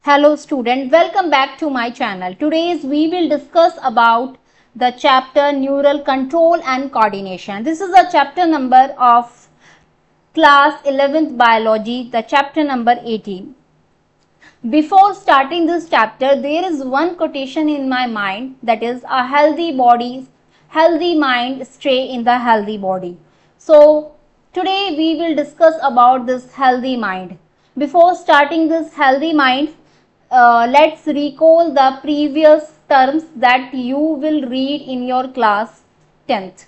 Hello student, welcome back to my channel. Today we will discuss about the chapter neural control and coordination. This is the chapter number of class 11th biology, the chapter number 18. Before starting this chapter, there is one quotation in my mind, that is a healthy mind stay in the healthy body. So today we will discuss about this healthy mind. Before starting this healthy mind, let's recall the previous terms that you will read in your class 10th.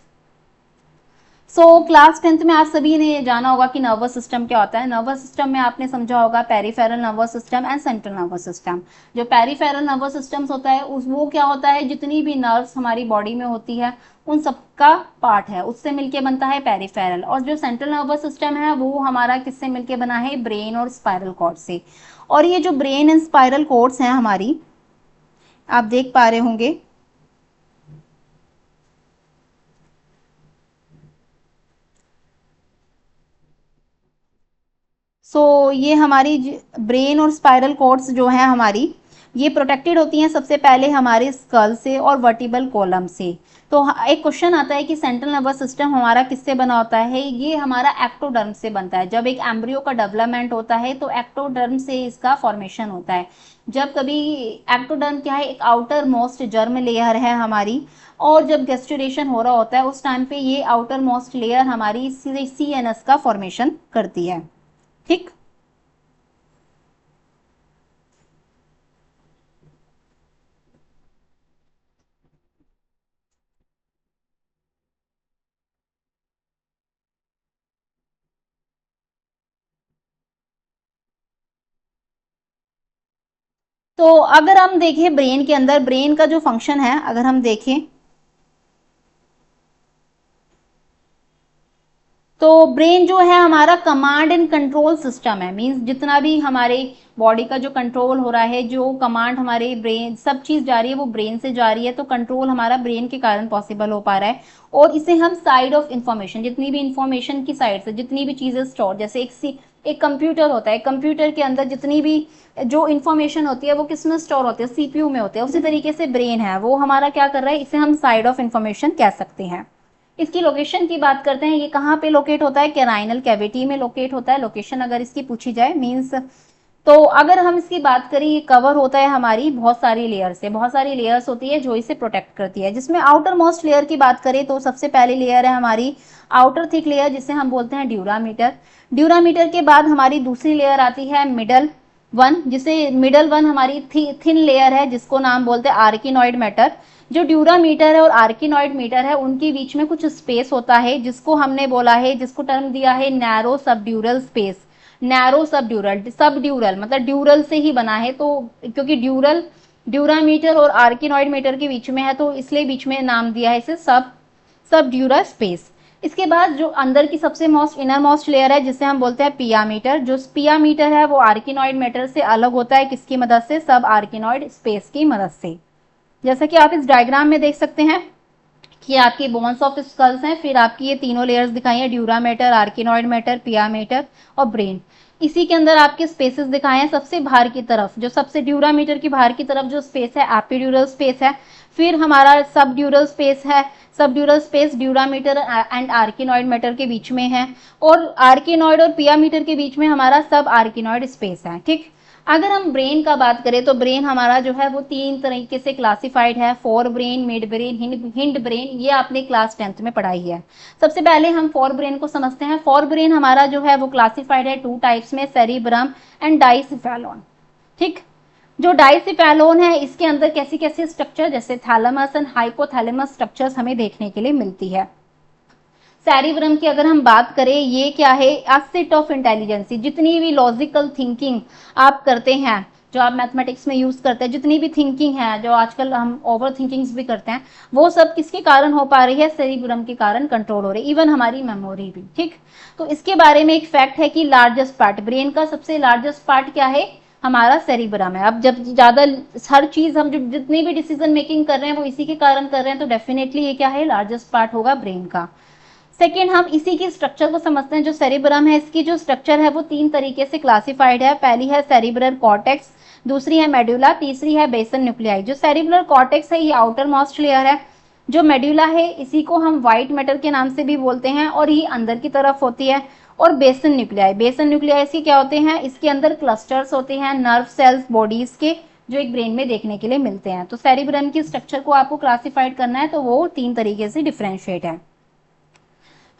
Class 10th में आप सभी ने जाना होगा कि nervous system क्या होता है। नर्वस सिस्टम में आपने समझा होगा peripheral nervous system and central nervous system. जो पेरिफेरल नर्वस सिस्टम होता है वो क्या होता है, जितनी भी नर्व्स हमारी बॉडी में होती है उन सबका पार्ट है, उससे मिलके बनता है पेरिफेरल। और जो सेंट्रल नर्वस सिस्टम है वो हमारा किससे मिलके बना है, ब्रेन और स्पाइरल कॉर्ड से। और ये जो ब्रेन एंड स्पाइरल कॉर्ड्स हैं हमारी, आप देख पा रहे होंगे, ये हमारी ब्रेन और स्पाइरल कॉर्ड्स जो है हमारी, ये प्रोटेक्टेड होती हैं सबसे पहले हमारे स्कल से और वर्टिबल कॉलम से। तो एक क्वेश्चन आता है कि सेंट्रल नर्वस सिस्टम हमारा किससे बना होता है। ये हमारा एक्टोडर्म से बनता है। जब एक एम्ब्रियो का डेवलपमेंट होता है तो एक्टोडर्म से इसका फॉर्मेशन होता है। जब कभी एक्टोडर्म क्या है, एक आउटर मोस्ट जर्म लेयर है हमारी, और जब गेस्टुरेशन हो रहा होता है उस टाइम पे ये आउटर मोस्ट लेयर हमारी CNS का फॉर्मेशन करती है। ठीक, तो अगर हम देखें ब्रेन के अंदर, ब्रेन का जो फंक्शन है अगर हम देखें तो ब्रेन जो है हमारा कमांड एंड कंट्रोल सिस्टम है। मींस जितना भी हमारे बॉडी का जो कंट्रोल हो रहा है, जो कमांड हमारे ब्रेन, सब चीज जा रही है वो ब्रेन से जा रही है। तो कंट्रोल हमारा ब्रेन के कारण पॉसिबल हो पा रहा है। और इसे हम साइड ऑफ इंफॉर्मेशन, जितनी भी इंफॉर्मेशन की साइड से जितनी भी चीजें स्टोर, जैसे एक कंप्यूटर होता है, कंप्यूटर के अंदर जितनी भी जो इन्फॉर्मेशन होती है वो किसमें स्टोर होती है, CPU में होती है। उसी तरीके से ब्रेन है वो हमारा क्या कर रहा है, इसे हम साइड ऑफ इंफॉर्मेशन कह सकते हैं। इसकी लोकेशन की बात करते हैं, ये कहाँ पे लोकेट होता है, कैराइनल कैविटी में लोकेट होता है। लोकेशन अगर इसकी पूछी जाए मींस, तो अगर हम इसकी बात करें, ये कवर होता है हमारी बहुत सारी लेयर से। बहुत सारी लेयर्स होती है जो इसे प्रोटेक्ट करती है। जिसमें आउटर मोस्ट लेयर की बात करें तो सबसे पहली लेयर है हमारी आउटर थिक लेयर, जिसे हम बोलते हैं ड्यूरामीटर। ड्यूरामीटर के बाद हमारी दूसरी लेयर आती है मिडल वन, जिसे मिडल वन हमारी थिन लेयर है, जिसको नाम बोलते हैं आर्किनॉइड मैटर। जो ड्यूरामीटर है और आर्किनॉइड मीटर है उनके बीच में कुछ स्पेस होता है, जिसको हमने बोला है, जिसको टर्म दिया है narrow subdural space. Narrow subdural, subdural मतलब ड्यूरल से ही बना है, तो क्योंकि ड्यूरल ड्यूरामीटर और आर्किनॉइड मीटर के बीच में है तो इसलिए बीच में नाम दिया है इसे सबड्यूरल स्पेस। इसके बाद जो अंदर की सबसे मोस्ट इनर मोस्ट लेयर है, जिसे हम बोलते हैं पियामीटर। जो पियामीटर है वो आर्किनॉइड मैटर से अलग होता है, किसकी मदद से, सब आर्किनॉइड स्पेस की मदद से। जैसा कि आप इस डायग्राम में देख सकते हैं कि आपकी बोन्स ऑफ स्कल्स हैं, फिर आपकी ये तीनों लेयर्स दिखाई हैं, ड्यूरामेटर, आर्किनॉइड मैटर, पियामेटर और ब्रेन। इसी के अंदर आपके स्पेसेस दिखाए हैं। सबसे बाहर की तरफ, जो सबसे ड्यूरामीटर की बाहर की तरफ जो स्पेस है, एपिड्यूरल स्पेस है। फिर हमारा सब ड्यूरल स्पेस है। Subdural space dura mater and arachnoid mater के बीच में है, और आर्किनॉइड और पियामीटर के बीच में हमारा सब आर्किनॉइड स्पेस है। ठीक, अगर हम ब्रेन का बात करें तो ब्रेन हमारा जो है वो 3 तरीके से क्लासिफाइड है, fore brain, mid brain, hind brain. ये आपने क्लास 10th में पढ़ाई है। सबसे पहले हम फोर ब्रेन को समझते हैं। फोर ब्रेन हमारा जो है वो क्लासिफाइड है 2 टाइप्स में, सेरिब्रम एंड डाइसिफेलोन। ठीक, जो डाइसिफेलोन है इसके अंदर कैसी कैसी स्ट्रक्चर, जैसे थैलेमस एंड हाइपोथैलेमस स्ट्रक्चर्स हमें देखने के लिए मिलती है। सेरिब्रम की अगर हम बात करें, ये क्या है, एसेट ऑफ इंटेलिजेंसी। जितनी भी लॉजिकल थिंकिंग आप करते हैं, जो आप मैथमेटिक्स में यूज करते हैं, जितनी भी थिंकिंग है, जो आजकल हम ओवर थिंकिंग्स भी करते हैं, वो सब किसके कारण हो पा रही है, सेरिब्रम के कारण कंट्रोल हो रही है। इवन हमारी मेमोरी भी। ठीक, तो इसके बारे में एक फैक्ट है कि लार्जेस्ट पार्ट, ब्रेन का सबसे लार्जेस्ट पार्ट क्या है, हमारा सेरिब्रम है। अब जब ज्यादा हर चीज हम जो जितनी भी डिसीजन मेकिंग कर रहे हैं वो इसी के कारण कर रहे हैं, तो डेफिनेटली ये क्या है, लार्जेस्ट पार्ट होगा ब्रेन का। सेकेंड, हम इसी की स्ट्रक्चर को समझते हैं। जो सेरिब्रम है, इसकी जो स्ट्रक्चर है वो 3 तरीके से क्लासिफाइड है। पहली है सेरिब्रल कॉर्टेक्स, दूसरी है मेडुला, तीसरी है बेसन न्यूक्लियाई। जो सेरिब्रल कॉर्टेक्स है ये आउटर मोस्ट लेयर है। जो मेडुला है इसी को हम व्हाइट मैटर के नाम से भी बोलते हैं और ये अंदर की तरफ होती है। और बेसन न्यूक्लियाई, बेसन न्यूक्लियाई इसके क्या होते हैं, इसके अंदर क्लस्टर्स होते हैं नर्व सेल्स बॉडीज के, जो एक ब्रेन में देखने के लिए मिलते हैं। तो सेरिब्रम की स्ट्रक्चर को आपको क्लासिफाइड करना है तो वो 3 तरीके से डिफरेंशिएट है।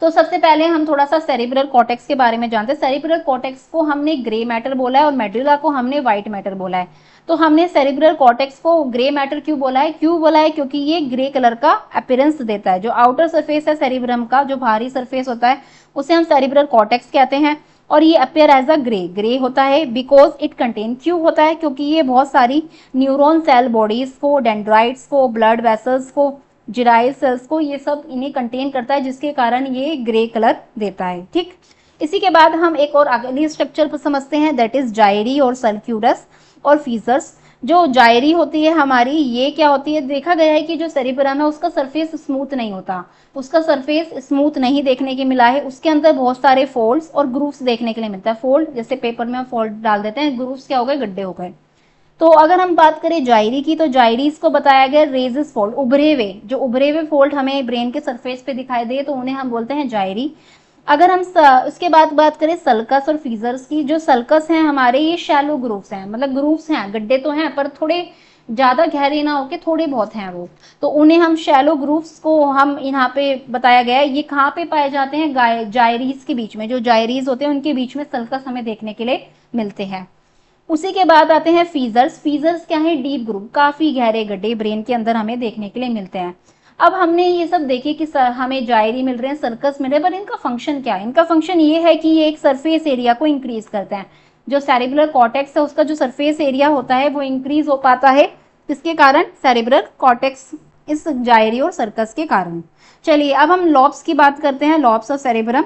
तो सबसे पहले हम थोड़ा सा सेरिब्रल कॉर्टेक्स के बारे में जानते हैं। सेरिब्रल कॉर्टेक्स को हमने ग्रे मैटर बोला है और मेडुला को हमने व्हाइट मैटर बोला है। तो हमने सेरिब्रल कॉर्टेक्स को ग्रे मैटर क्यों बोला है, क्योंकि ये ग्रे कलर का अपीयरेंस देता है। जो आउटर सरफेस है सेरिब्रम का, जो बाहरी सरफेस होता है, उसे हम सेरिब्रल कॉर्टेक्स कहते हैं और ये अपीयर एज अ ग्रे होता है। बिकॉज इट कंटेन, क्यों होता है, क्योंकि ये बहुत सारी न्यूरॉन सेल बॉडीज को, डेंड्राइट्स को, ब्लड वेसल्स को, जिराइल सेल्स को, ये सब इन्हें कंटेन करता है, जिसके कारण ये ग्रे कलर देता है। ठीक, इसी के बाद हम एक और अगली स्ट्रक्चर को समझते हैं, दैट इज जायरी और सल्क्यूरस और फीजर्स। जो जायरी होती है हमारी, ये क्या होती है, देखा गया है कि जो सेरिब्रम है उसका सरफेस स्मूथ नहीं होता, उसका सरफेस स्मूथ नहीं देखने के मिला है। उसके अंदर बहुत सारे फोल्ड्स और ग्रूव्स देखने के लिए मिलता है। फोल्ड जैसे पेपर में हम फोल्ड डाल देते हैं, ग्रूव्स क्या हो गए, गड्ढे हो गए। तो अगर हम बात करें जायरी की, तो जायरीज को बताया गया रेजेस फोल्ड, उभरे हुए, जो उभरे हुए फोल्ड हमें ब्रेन के सरफेस पे दिखाई दे तो उन्हें हम बोलते हैं जायरी। अगर हम उसके बाद बात करें सल्कस और फीजर्स की, जो सल्कस हैं हमारे, ये शैलो ग्रूव्स हैं, मतलब ग्रूव्स हैं, गड्ढे तो हैं पर थोड़े ज्यादा गहरे ना होके थोड़े बहुत हैं वो, तो उन्हें हम शैलो ग्रूव्स को हम यहाँ पे बताया गया है। ये कहाँ पे पाए जाते हैं, जायरीज के बीच में, जो जायरीज होते हैं उनके बीच में सल्कस हमें देखने के लिए मिलते हैं। उसी के बाद आते हैं फीजर्स। फीजर्स क्या है, डीप ग्रूव, काफी गहरे गड्ढे ब्रेन के अंदर हमें देखने के लिए मिलते हैं। अब हमने ये सब देखे कि हमें जायरी मिल रहे हैं, सर्कस मिल रहे हैं, पर इनका फंक्शन क्या है, इनका फंक्शन ये है कि ये एक सरफेस एरिया को इंक्रीज करते हैं। जो सेरिब्रल कॉर्टेक्स है उसका जो सरफेस एरिया होता है वो इंक्रीज हो पाता है, किसके कारण, सेरिब्रल कॉर्टेक्स, इस जायरी और सर्कस के कारण। चलिए अब हम लॉब्स की बात करते हैं, लॉब्स ऑफ सेरिब्रम।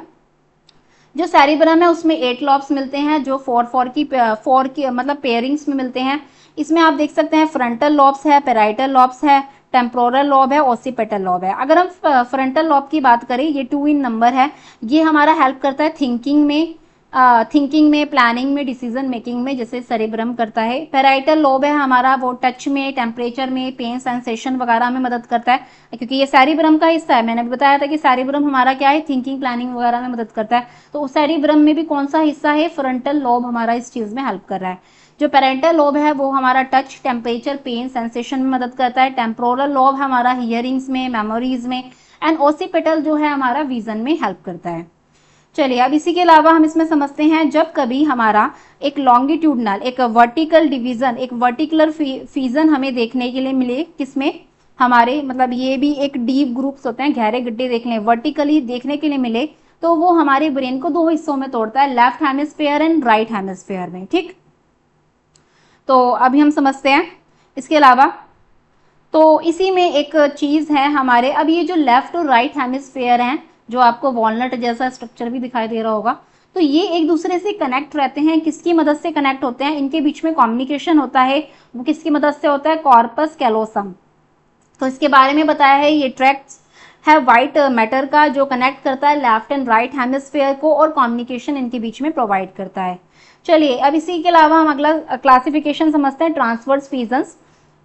जो सेरिब्रम है उसमें 8 लॉब्स मिलते हैं, जो फोर की मतलब पेयरिंग्स में मिलते हैं। इसमें आप देख सकते हैं फ्रंटल लॉब्स है, पेराइटल लॉब्स है, टेम्पोरल लॉब है, ओसिपिटल लॉब है। अगर हम फ्रंटल लॉब की बात करें, ये 2 इन नंबर है, ये हमारा हेल्प करता है थिंकिंग में, प्लानिंग में, डिसीजन मेकिंग में, जैसे सेरिब्रम करता है। पेराइटल लोब है हमारा, वो टच में, टेम्परेचर में, पेन सेंसेशन वगैरह में मदद करता है, क्योंकि ये सेरिब्रम का हिस्सा है। मैंने भी बताया था कि सेरिब्रम हमारा क्या है, थिंकिंग प्लानिंग वगैरह में मदद करता है। तो उस सेरिब्रम में भी कौन सा हिस्सा है, फ्रंटल लोब हमारा इस चीज में हेल्प कर रहा है। जो पेरेंटल लोब है वो हमारा टच, टेम्परेचर, पेन सेंसेशन में मदद करता है। टेम्पोरल लोब हमारा हियरिंग्स में, मेमोरीज में, एंड ओसिपिटल जो है हमारा विजन में हेल्प करता है। चलिए अब इसी के अलावा हम इसमें समझते हैं, जब कभी हमारा एक लॉन्गिट्यूडनल, एक वर्टिकल डिवीजन, एक वर्टिकुलर फीजन हमें देखने के लिए मिले, किसमें, हमारे, मतलब ये भी एक डीप ग्रुप्स होते हैं, गहरे गड्ढे देखने, वर्टिकली देखने के लिए मिले, तो वो हमारे ब्रेन को 2 हिस्सों में तोड़ता है, left hemisphere and right hemisphere में। ठीक, तो अभी हम समझते हैं इसके अलावा। तो इसी में एक चीज है हमारे, अब ये जो लेफ्ट और राइट हेमिस्फेयर हैं, जो आपको वॉलनट जैसा स्ट्रक्चर भी दिखाई दे रहा होगा, तो ये एक दूसरे से कनेक्ट रहते हैं। किसकी मदद से कनेक्ट होते हैं, इनके बीच में कम्युनिकेशन होता है, वो किसकी मदद से होता है, कॉर्पस कैलोसम। तो इसके बारे में बताया है, ये ट्रैक्ट्स है व्हाइट मैटर का, जो कनेक्ट करता है लेफ्ट एंड राइट हेमिस्फेयर को और कम्युनिकेशन इनके बीच में प्रोवाइड करता है। चलिए अब इसी के अलावा हम अगला क्लासिफिकेशन समझते हैं, ट्रांसवर्स फीजन्स।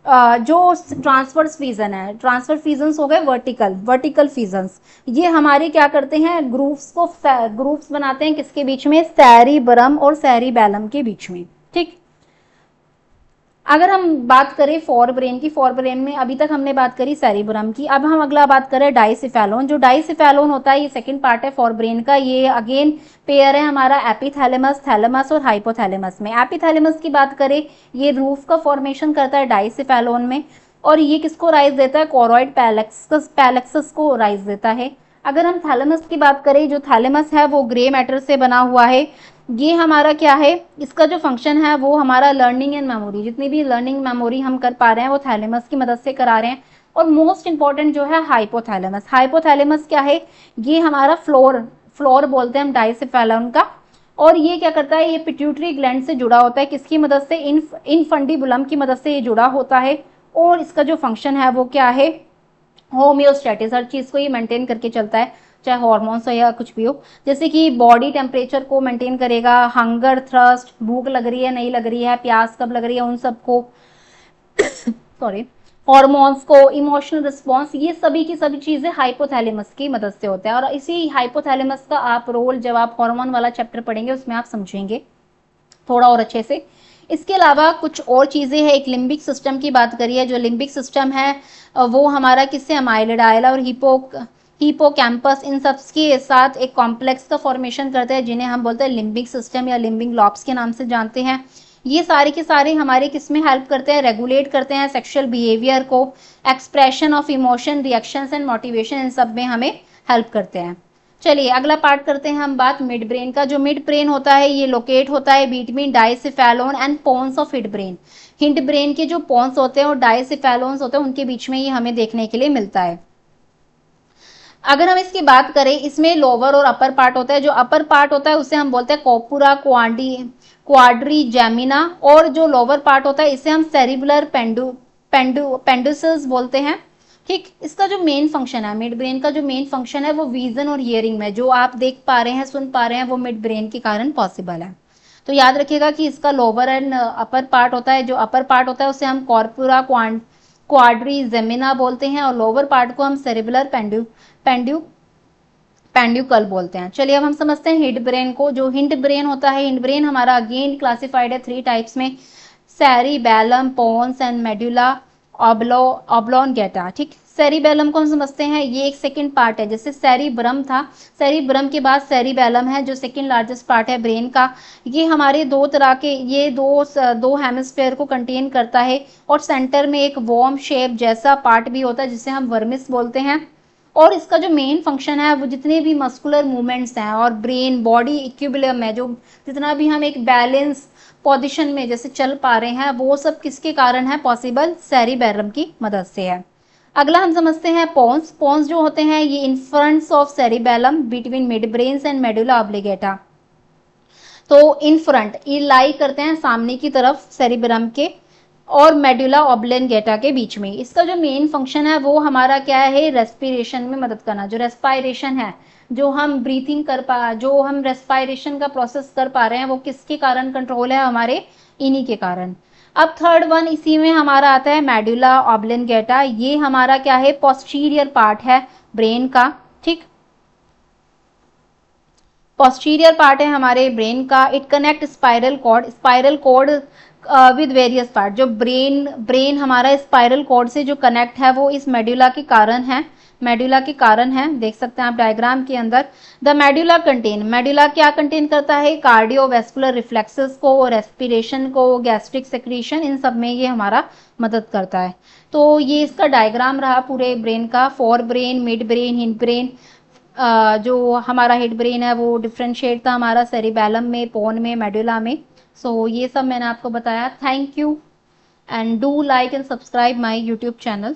जो ट्रांसवर्स फीजन है, ट्रांसफर फीजन्स हो गए वर्टिकल फीजन्स, ये हमारे क्या करते हैं, ग्रुप्स बनाते हैं, किसके बीच में, सेरिब्रम और सेरिबेलम के बीच में। ठीक, अगर हम बात करें फोर ब्रेन की, फोर ब्रेन में अभी तक हमने बात करी सेरिब्रम की, अब हम अगला बात करें डाइसिफेलोन। जो डाइसिफेलोन होता है ये सेकंड पार्ट है फोर ब्रेन का, ये अगेन पेयर है हमारा एपिथैलेमस, थैलेमस और हाइपोथैलेमस में। एपिथैलेमस की बात करें, ये रूफ का फॉर्मेशन करता है डाइसिफेलोन में, और ये किसको राइज देता है, कोरॉइड पैलेक्सस को राइज देता है। अगर हम थैलेमस की बात करें, जो थैलेमस है वो ग्रे मैटर से बना हुआ है। ये हमारा क्या है, इसका जो फंक्शन है वो हमारा लर्निंग एंड मेमोरी, जितनी भी लर्निंग मेमोरी हम कर पा रहे हैं वो थैलेमस की मदद से करा रहे हैं। और मोस्ट इंपॉर्टेंट जो है हाइपोथैलेमस। हाइपोथैलेमस क्या है, ये हमारा फ्लोर बोलते हैं हम डाइसिफेलोन का, और ये क्या करता है, ये पिट्यूटरी ग्लैंड से जुड़ा होता है, किसकी मदद से, इनफंडिबुलम की मदद से ये जुड़ा होता है। और इसका जो फंक्शन है वो क्या है, होम्योस्टैटिस, हर चीज को ये मेंटेन करके चलता है। चाहे हॉर्मोन्स हो या कुछ भी हो, जैसे कि बॉडी टेम्परेचर को मेंटेन करेगा, हंगर, थ्रस्ट, भूख लग रही है नहीं लग रही है, प्यास कब लग रही है, उन सबको सॉरी, हॉर्मोन्स को, इमोशनल रिस्पॉन्स, ये सभी की सभी चीजें हाइपोथैलेमस की मदद से होता है। और इसी हाइपोथैलेमस का आप रोल जब आप हार्मोन वाला चैप्टर पढ़ेंगे उसमें आप समझेंगे थोड़ा और अच्छे से। इसके अलावा कुछ और चीजें हैं, एक लिम्बिक सिस्टम की बात करिए। जो लिम्बिक सिस्टम है वो हमारा किससे, अमाइलिडाइला और हिपोकैम्पस, इन सब के साथ एक कॉम्प्लेक्स का फॉर्मेशन करते हैं जिन्हें हम बोलते हैं लिम्बिक सिस्टम या लिम्बिक लॉब्स के नाम से जानते हैं। ये सारे के सारे हमारे किसमें हेल्प करते हैं, रेगुलेट करते हैं सेक्सुअल बिहेवियर को, expression of emotion, reactions and motivation, इन सब में हमें हेल्प करते हैं। चलिए अगला पार्ट करते हैं हम बात मिड ब्रेन का। जो मिड ब्रेन होता है ये लोकेट होता है between diencephalon and pons of hindbrain. Hindbrain के जो पोन्स होते हैं और डाइसेफेलोन्स होते हैं उनके बीच में ये हमें देखने के लिए मिलता है। अगर हम इसकी बात करें, इसमें लोअर और अपर पार्ट होता है। जो अपर पार्ट होता है उसे हम बोलते हैं कॉर्पुरा क्वाड्रिजेमिना, और जो लोअर पार्ट होता है इसे हम सेरिबुलर पेंडुसस बोलते हैं। ठीक, इसका जो मेन फंक्शन है, मिड ब्रेन का जो मेन फंक्शन है वो विजन और हियरिंग में, जो आप देख पा रहे हैं, सुन पा रहे हैं, वो मिड ब्रेन के कारण पॉसिबल है। तो याद रखिएगा कि इसका लोअर एंड अपर पार्ट होता है। जो अपर पार्ट होता है उसे हम कॉर्पुरा क्वाड्रिजेमिना बोलते हैं और लोअर पार्ट को हम सेरिबुलर पेंड्यूकल बोलते हैं। चलिए अब हम समझते हैं हिंड ब्रेन को। जो हिंड ब्रेन होता है, हिंड ब्रेन हमारा अगेन क्लासिफाइड है 3 टाइप्स में, cerebellum, pons and medulla oblongata. ठीक, सेरिबेलम को हम समझते हैं, ये एक सेकंड पार्ट है। जैसे सेरिब्रम था, सेरिब्रम के बाद सेरिबेलम है जो सेकंड लार्जेस्ट पार्ट है ब्रेन का। ये हमारे दो तरह के, ये दो हेमिस्फेयर को कंटेन करता है और सेंटर में एक वॉर्म शेप जैसा पार्ट भी होता है जिसे हम वर्मिस बोलते हैं। और इसका जो मेन फंक्शन है वो जितने भी मस्कुलर मूवमेंट्स हैं और ब्रेन बॉडी इक्विलिब्रियम है, जो जितना भी हम एक बैलेंस पोजीशन में जैसे चल पा रहे हैं, वो सब किसके कारण है पॉसिबल, सेरिबेलम की मदद से है। अगला हम समझते हैं पोन्स। पोन्स जो होते हैं ये in front of cerebellum between midbrains and medulla oblongata. तो इन फ्रंट ये लाई करते हैं सामने की तरफ सेरिबेलम के और मेडुला ऑब्लिगेटा के बीच में। इसका जो मेन फंक्शन है वो हमारा क्या है, रेस्पिरेशन में मदद करना। जो रेस्पिरेशन है, जो हम ब्रीथिंग जो हम रेस्पिरेशन का प्रोसेस कर पा रहे हैं, वो किसके कारण कंट्रोल है, हमारे इन्हीं के कारण। अब थर्ड वन इसी में हमारा आता है मेडुला ऑब्लिगेटा। ये हमारा क्या है, पोस्टीरियर पार्ट है ब्रेन का। ठीक, पोस्टीरियर पार्ट है हमारे ब्रेन का। It connect spiral cord with various part. जो ब्रेन हमारा स्पाइरल कॉर्ड से जो कनेक्ट है वो इस मेडुला के कारण है। देख सकते हैं आप डायग्राम के अंदर। द मेडुला क्या कंटेन करता है, कार्डियोवैस्कुलर रिफ्लेक्सेस को, रेस्पिरेशन को, गैस्ट्रिक सेक्रीशन, इन सब में ये हमारा मदद करता है। तो ये इसका डायग्राम रहा पूरे ब्रेन का, fore brain, mid brain, hind brain. जो हमारा हेड ब्रेन है वो डिफ्रेंशिएट था हमारा सेरिबेलम में, पोन में, मेडुला में। सो ये सब मैंने आपको बताया। Thank you and do like and subscribe my YouTube channel.